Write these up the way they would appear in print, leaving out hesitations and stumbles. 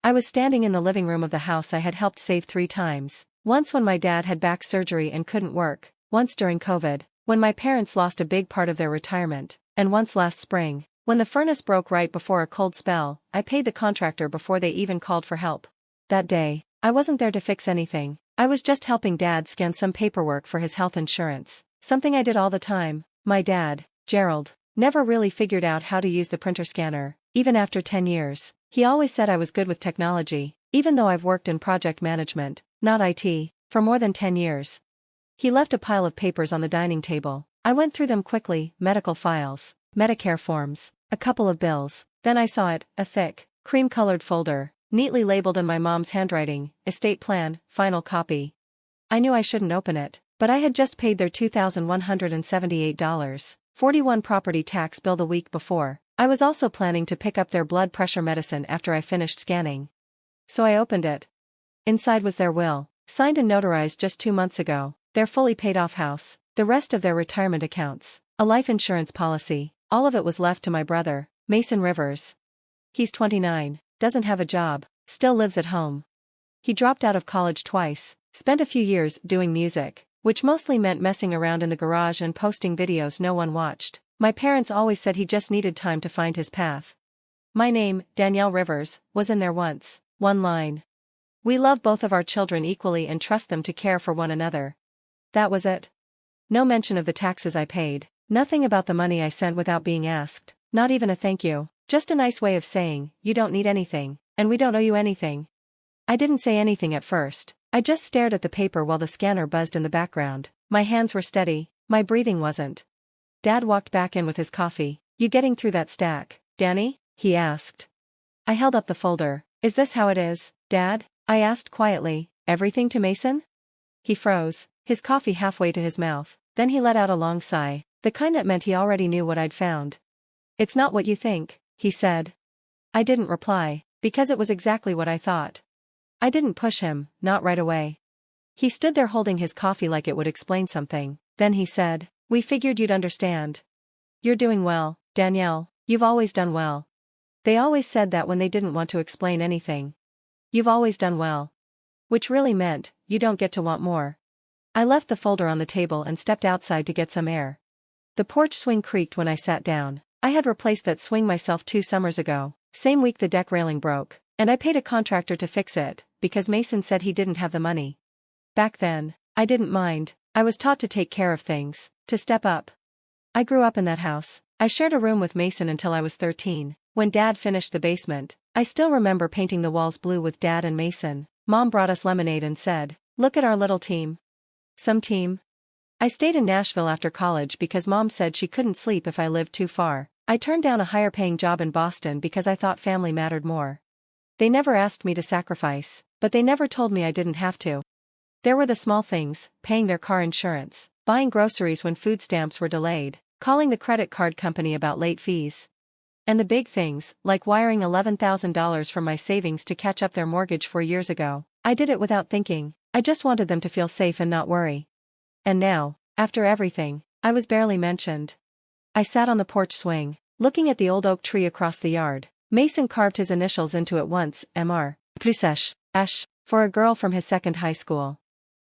I was standing in the living room of the house I had helped save 3 times. Once when my dad had back surgery and couldn't work, once during COVID, when my parents lost a big part of their retirement, and once last spring, when the furnace broke right before a cold spell. I paid the contractor before they even called for help. That day, I wasn't there to fix anything. I was just helping Dad scan some paperwork for his health insurance, something I did all the time. My dad, Gerald, never really figured out how to use the printer scanner, even after 10 years. He always said I was good with technology, even though I've worked in project management, not IT, for more than 10 years. He left a pile of papers on the dining table. I went through them quickly: medical files, Medicare forms, a couple of bills. Then I saw it, a thick, cream-colored folder, neatly labeled in my mom's handwriting: estate plan, final copy. I knew I shouldn't open it, but I had just paid their $2,178.41 property tax bill the week before. I was also planning to pick up their blood pressure medicine after I finished scanning. So I opened it. Inside was their will, signed and notarized just 2 months ago, their fully paid-off house, the rest of their retirement accounts, a life insurance policy. All of it was left to my brother, Mason Rivers. He's 29, doesn't have a job, still lives at home. He dropped out of college twice, spent a few years doing music, which mostly meant messing around in the garage and posting videos no one watched. My parents always said he just needed time to find his path. My name, Danielle Rivers, was in there once. One line. We love both of our children equally and trust them to care for one another. That was it. No mention of the taxes I paid, nothing about the money I sent without being asked, not even a thank you, just a nice way of saying, you don't need anything, and we don't owe you anything. I didn't say anything at first. I just stared at the paper while the scanner buzzed in the background. My hands were steady, my breathing wasn't. Dad walked back in with his coffee. You getting through that stack, Danny? He asked. I held up the folder. Is this how it is, Dad? I asked quietly. Everything to Mason? He froze, his coffee halfway to his mouth. Then he let out a long sigh, the kind that meant he already knew what I'd found. It's not what you think, he said. I didn't reply, because it was exactly what I thought. I didn't push him, not right away. He stood there holding his coffee like it would explain something. Then he said, we figured you'd understand. You're doing well, Danielle, you've always done well. They always said that when they didn't want to explain anything. You've always done well. Which really meant, you don't get to want more. I left the folder on the table and stepped outside to get some air. The porch swing creaked when I sat down. I had replaced that swing myself 2 summers ago. Same week the deck railing broke, and I paid a contractor to fix it, because Mason said he didn't have the money. Back then, I didn't mind. I was taught to take care of things, to step up. I grew up in that house. I shared a room with Mason until I was 13. When Dad finished the basement, I still remember painting the walls blue with Dad and Mason. Mom brought us lemonade and said, look at our little team. Some team. I stayed in Nashville after college because Mom said she couldn't sleep if I lived too far. I turned down a higher-paying job in Boston because I thought family mattered more. They never asked me to sacrifice, but they never told me I didn't have to. There were the small things: paying their car insurance, buying groceries when food stamps were delayed, calling the credit card company about late fees. And the big things, like wiring $11,000 from my savings to catch up their mortgage 4 years ago. I did it without thinking. I just wanted them to feel safe and not worry. And now, after everything, I was barely mentioned. I sat on the porch swing, looking at the old oak tree across the yard. Mason carved his initials into it once, Mr. Plus H, for a girl from his second high school.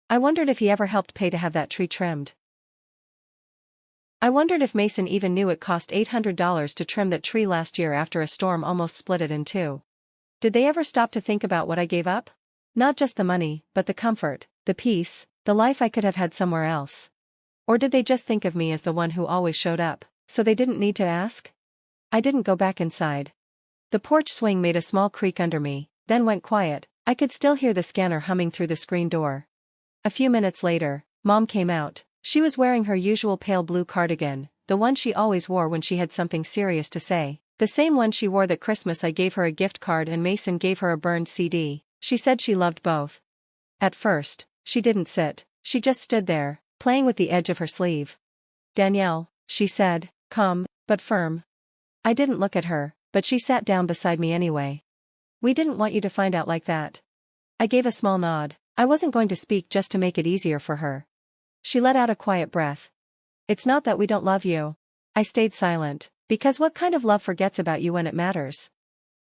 I wondered if he ever helped pay to have that tree trimmed. I wondered if Mason even knew it cost $800 to trim that tree last year after a storm almost split it in two. Did they ever stop to think about what I gave up? Not just the money, but the comfort, the peace, the life I could have had somewhere else. Or did they just think of me as the one who always showed up, so they didn't need to ask? I didn't go back inside. The porch swing made a small creak under me, then went quiet. I could still hear the scanner humming through the screen door. A few minutes later, Mom came out. She was wearing her usual pale blue cardigan, the one she always wore when she had something serious to say. The same one she wore that Christmas I gave her a gift card and Mason gave her a burned CD. She said she loved both. At first, she didn't sit. She just stood there, playing with the edge of her sleeve. Danielle, she said, calm, but firm. I didn't look at her, but she sat down beside me anyway. We didn't want you to find out like that. I gave a small nod. I wasn't going to speak just to make it easier for her. She let out a quiet breath. It's not that we don't love you. I stayed silent, because what kind of love forgets about you when it matters?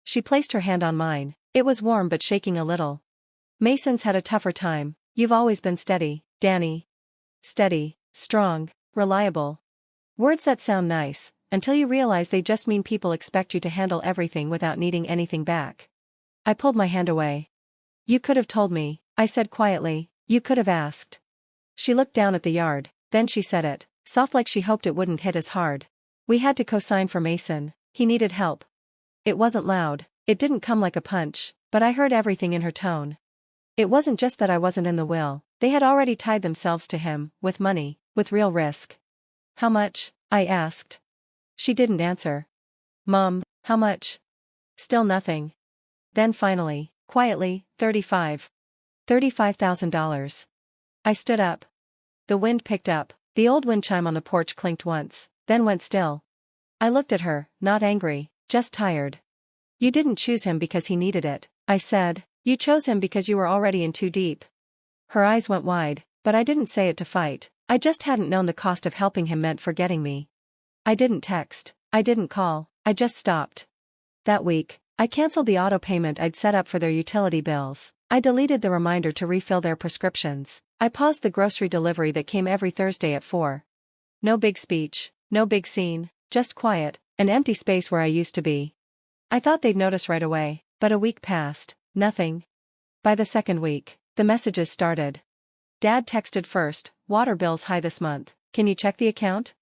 She placed her hand on mine. It was warm but shaking a little. Mason's had a tougher time. You've always been steady, Danny. Steady, strong, reliable. Words that sound nice, until you realize they just mean people expect you to handle everything without needing anything back. I pulled my hand away. You could have told me, I said quietly, you could have asked. She looked down at the yard, then she said it, soft like she hoped it wouldn't hit as hard. We had to co-sign for Mason, he needed help. It wasn't loud, it didn't come like a punch, but I heard everything in her tone. It wasn't just that I wasn't in the will, they had already tied themselves to him, with money, with real risk. How much? I asked. She didn't answer. Mom, how much? Still nothing. Then finally, quietly, $35,000. I stood up. The wind picked up, the old wind chime on the porch clinked once, then went still. I looked at her, not angry, just tired. You didn't choose him because he needed it, I said, you chose him because you were already in too deep. Her eyes went wide, but I didn't say it to fight, I just hadn't known the cost of helping him meant forgetting me. I didn't text, I didn't call, I just stopped. That week, I canceled the auto payment I'd set up for their utility bills, I deleted the reminder to refill their prescriptions, I paused the grocery delivery that came every Thursday at 4. No big speech, no big scene, just quiet, an empty space where I used to be. I thought they'd notice right away, but a week passed, nothing. By the second week, the messages started. Dad texted first, water bill's high this month, can you check the account?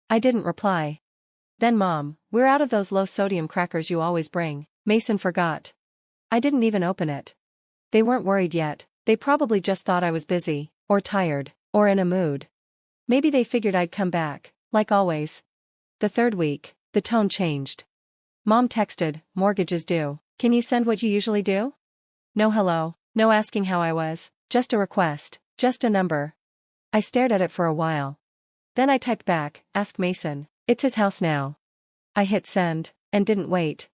I didn't reply. Then Mom, we're out of those low-sodium crackers you always bring, Mason forgot. I didn't even open it. They weren't worried yet, they probably just thought I was busy, or tired, or in a mood. Maybe they figured I'd come back, like always. The third week, the tone changed. Mom texted, mortgage is due, can you send what you usually do? No hello, no asking how I was, just a request, just a number. I stared at it for a while. Then I typed back, ask Mason, it's his house now. I hit send, and didn't wait.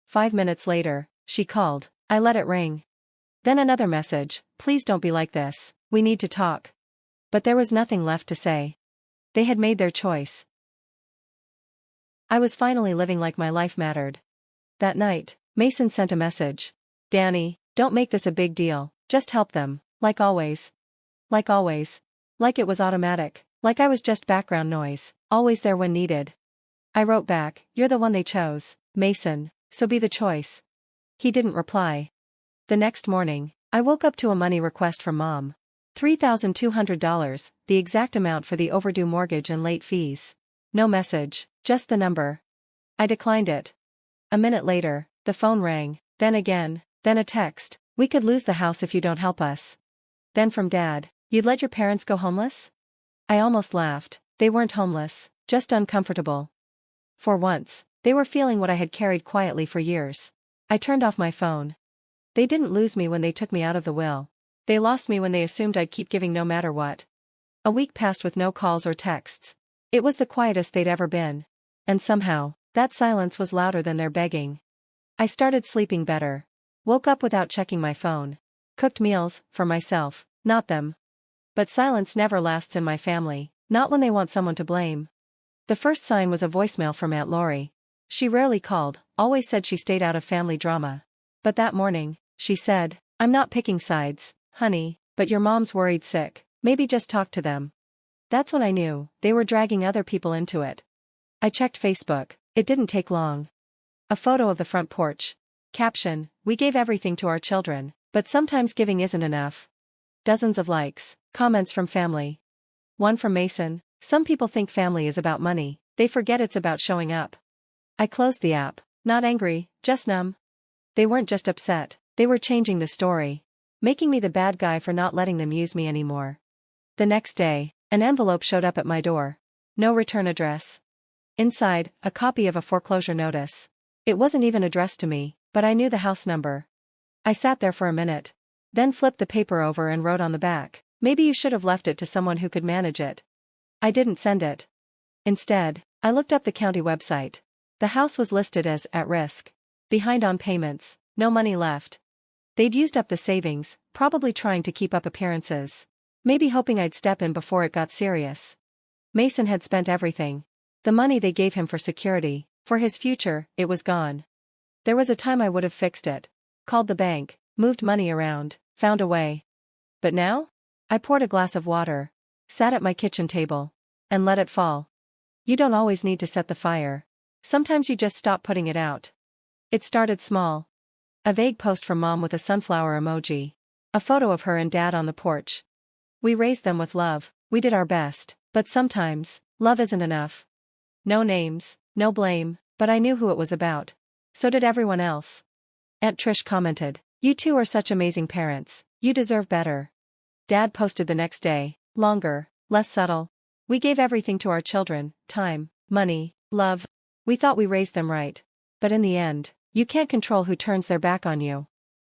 5 minutes later, she called, I let it ring. Then another message, please don't be like this, we need to talk. But there was nothing left to say. They had made their choice. I was finally living like my life mattered. That night, Mason sent a message. Danny, don't make this a big deal, just help them, like always. Like always. Like it was automatic, like I was just background noise, always there when needed. I wrote back, you're the one they chose, Mason, so be the choice. He didn't reply. The next morning, I woke up to a money request from Mom. $3,200, the exact amount for the overdue mortgage and late fees. No message, just the number. I declined it. A minute later, the phone rang, then again, then a text, we could lose the house if you don't help us. Then from Dad, you'd let your parents go homeless? I almost laughed, they weren't homeless, just uncomfortable. For once, they were feeling what I had carried quietly for years. I turned off my phone. They didn't lose me when they took me out of the will. They lost me when they assumed I'd keep giving no matter what. A week passed with no calls or texts. It was the quietest they'd ever been. And somehow, that silence was louder than their begging. I started sleeping better. Woke up without checking my phone. Cooked meals, for myself, not them. But silence never lasts in my family, not when they want someone to blame. The first sign was a voicemail from Aunt Lori. She rarely called, always said she stayed out of family drama. But that morning, she said, I'm not picking sides, honey, but your mom's worried sick, maybe just talk to them. That's when I knew, they were dragging other people into it. I checked Facebook, it didn't take long. A photo of the front porch. Caption, we gave everything to our children, but sometimes giving isn't enough. Dozens of likes, comments from family. One from Mason, some people think family is about money, they forget it's about showing up. I closed the app, not angry, just numb. They weren't just upset, they were changing the story. Making me the bad guy for not letting them use me anymore. The next day, an envelope showed up at my door. No return address. Inside, a copy of a foreclosure notice. It wasn't even addressed to me, but I knew the house number. I sat there for a minute. Then flipped the paper over and wrote on the back, maybe you should have left it to someone who could manage it. I didn't send it. Instead, I looked up the county website. The house was listed as at risk. Behind on payments, no money left. They'd used up the savings, probably trying to keep up appearances. Maybe hoping I'd step in before it got serious. Mason had spent everything. The money they gave him for security, for his future, it was gone. There was a time I would have fixed it. Called the bank, moved money around, found a way. But now? I poured a glass of water, sat at my kitchen table, and let it fall. You don't always need to set the fire. Sometimes you just stop putting it out. It started small. A vague post from Mom with a sunflower emoji. A photo of her and Dad on the porch. We raised them with love, we did our best, but sometimes, love isn't enough. No names, no blame, but I knew who it was about. So did everyone else. Aunt Trish commented, "You two are such amazing parents, you deserve better." Dad posted the next day, longer, less subtle. "We gave everything to our children, time, money, love. We thought we raised them right. But in the end, you can't control who turns their back on you."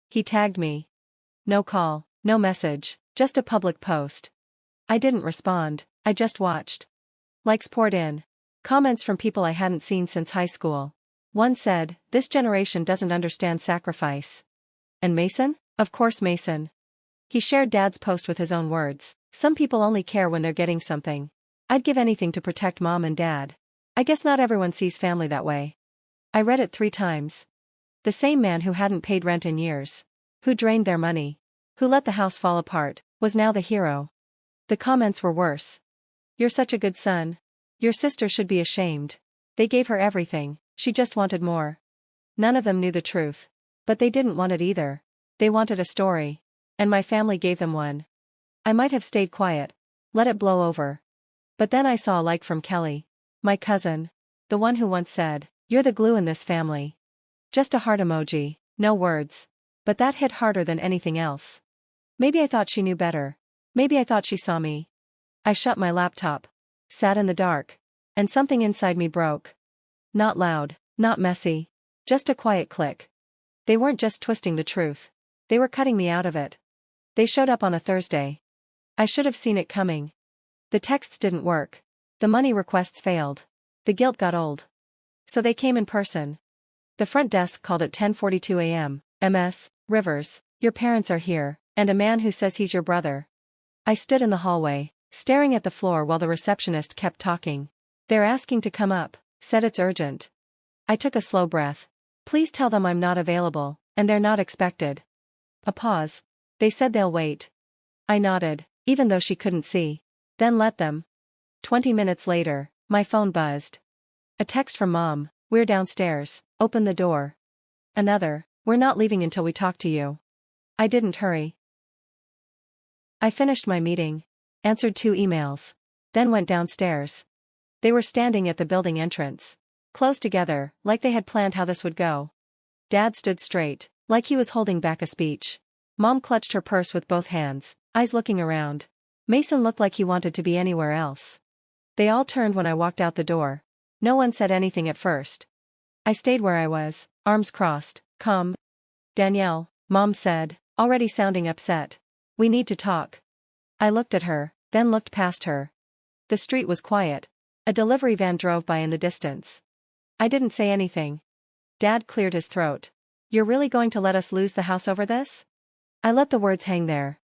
He tagged me. No call, no message, just a public post. I didn't respond, I just watched. Likes poured in. Comments from people I hadn't seen since high school. One said, "This generation doesn't understand sacrifice." And Mason? Of course Mason. He shared Dad's post with his own words. "Some people only care when they're getting something. I'd give anything to protect Mom and Dad. I guess not everyone sees family that way." I read it 3 times. The same man who hadn't paid rent in years, who drained their money, who let the house fall apart, was now the hero. The comments were worse. "You're such a good son. Your sister should be ashamed. They gave her everything, she just wanted more." None of them knew the truth. But they didn't want it either. They wanted a story. And my family gave them one. I might have stayed quiet. Let it blow over. But then I saw a like from Kelly. My cousin. The one who once said, "You're the glue in this family." Just a heart emoji, no words. But that hit harder than anything else. Maybe I thought she knew better. Maybe I thought she saw me. I shut my laptop. Sat in the dark. And something inside me broke. Not loud, not messy. Just a quiet click. They weren't just twisting the truth. They were cutting me out of it. They showed up on a Thursday. I should have seen it coming. The texts didn't work. The money requests failed. The guilt got old. So they came in person. The front desk called at 10:42 a.m. "MS, Rivers, your parents are here, and a man who says he's your brother." I stood in the hallway, staring at the floor while the receptionist kept talking. "They're asking to come up, said it's urgent." I took a slow breath. "Please tell them I'm not available, and they're not expected." A pause. "They said they'll wait." I nodded, even though she couldn't see. "Then let them." 20 minutes later, my phone buzzed. A text from Mom, "We're downstairs, open the door." Another, "We're not leaving until we talk to you." I didn't hurry. I finished my meeting, answered 2 emails, then went downstairs. They were standing at the building entrance, close together, like they had planned how this would go. Dad stood straight, like he was holding back a speech. Mom clutched her purse with both hands, eyes looking around. Mason looked like he wanted to be anywhere else. They all turned when I walked out the door. No one said anything at first. I stayed where I was, arms crossed, calm. "Danielle," Mom said, already sounding upset. "We need to talk." I looked at her, then looked past her. The street was quiet. A delivery van drove by in the distance. I didn't say anything. Dad cleared his throat. "You're really going to let us lose the house over this?" I let the words hang there.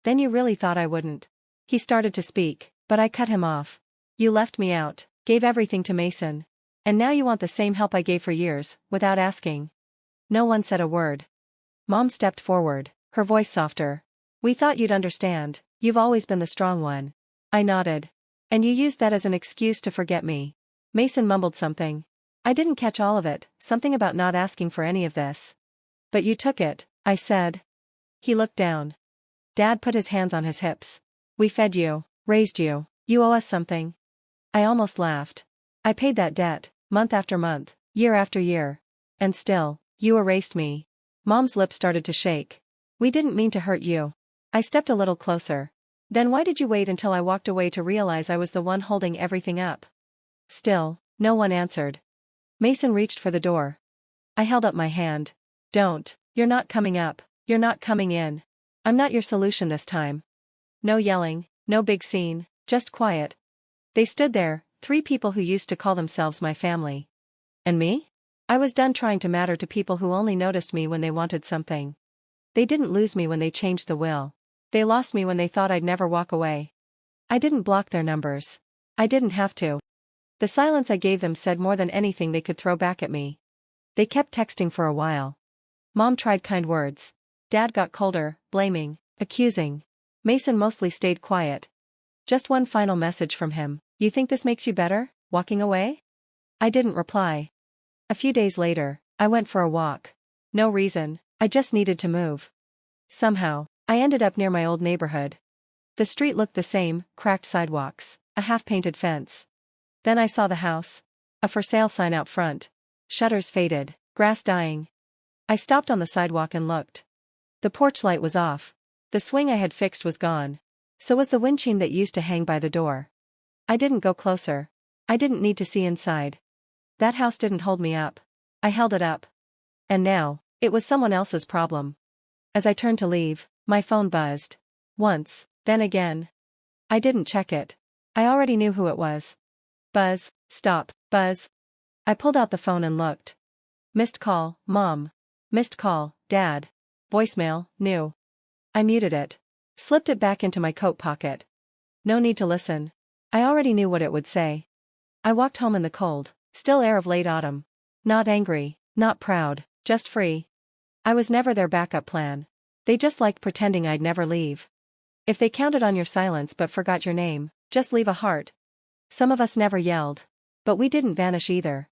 "Then you really thought I wouldn't." He started to speak, but I cut him off. "You left me out, gave everything to Mason. And now you want the same help I gave for years, without asking." No one said a word. Mom stepped forward, her voice softer. "We thought you'd understand, you've always been the strong one." I nodded. "And you used that as an excuse to forget me." Mason mumbled something. I didn't catch all of it, something about not asking for any of this. "But you took it," I said. He looked down. Dad put his hands on his hips. "We fed you, raised you, you owe us something." I almost laughed. "I paid that debt, month after month, year after year. And still, you erased me." Mom's lips started to shake. "We didn't mean to hurt you." I stepped a little closer. "Then why did you wait until I walked away to realize I was the one holding everything up?" Still, no one answered. Mason reached for the door. I held up my hand. "Don't, you're not coming up, you're not coming in. I'm not your solution this time." No yelling, no big scene, just quiet. They stood there, 3 people who used to call themselves my family. And me? I was done trying to matter to people who only noticed me when they wanted something. They didn't lose me when they changed the will. They lost me when they thought I'd never walk away. I didn't block their numbers. I didn't have to. The silence I gave them said more than anything they could throw back at me. They kept texting for a while. Mom tried kind words. Dad got colder, blaming, accusing. Mason mostly stayed quiet. Just one final message from him. You think this makes you better, walking away? I didn't reply. A few days later, I went for a walk. No reason, I just needed to move. Somehow, I ended up near my old neighborhood. The street looked the same, cracked sidewalks, a half-painted fence. Then I saw the house. A for sale sign out front. Shutters faded, grass dying. I stopped on the sidewalk and looked. The porch light was off. The swing I had fixed was gone. So was the windshield that used to hang by the door. I didn't go closer. I didn't need to see inside. That house didn't hold me up. I held it up. And now, it was someone else's problem. As I turned to leave, my phone buzzed. Once, then again. I didn't check it. I already knew who it was. Buzz, stop, buzz. I pulled out the phone and looked. Missed call, Mom. Missed call, Dad. Voicemail, new. I muted it. Slipped it back into my coat pocket. No need to listen. I already knew what it would say. I walked home in the cold, still air of late autumn. Not angry, not proud, just free. I was never their backup plan. They just liked pretending I'd never leave. If they counted on your silence but forgot your name, just leave a heart. Some of us never yelled. But we didn't vanish either.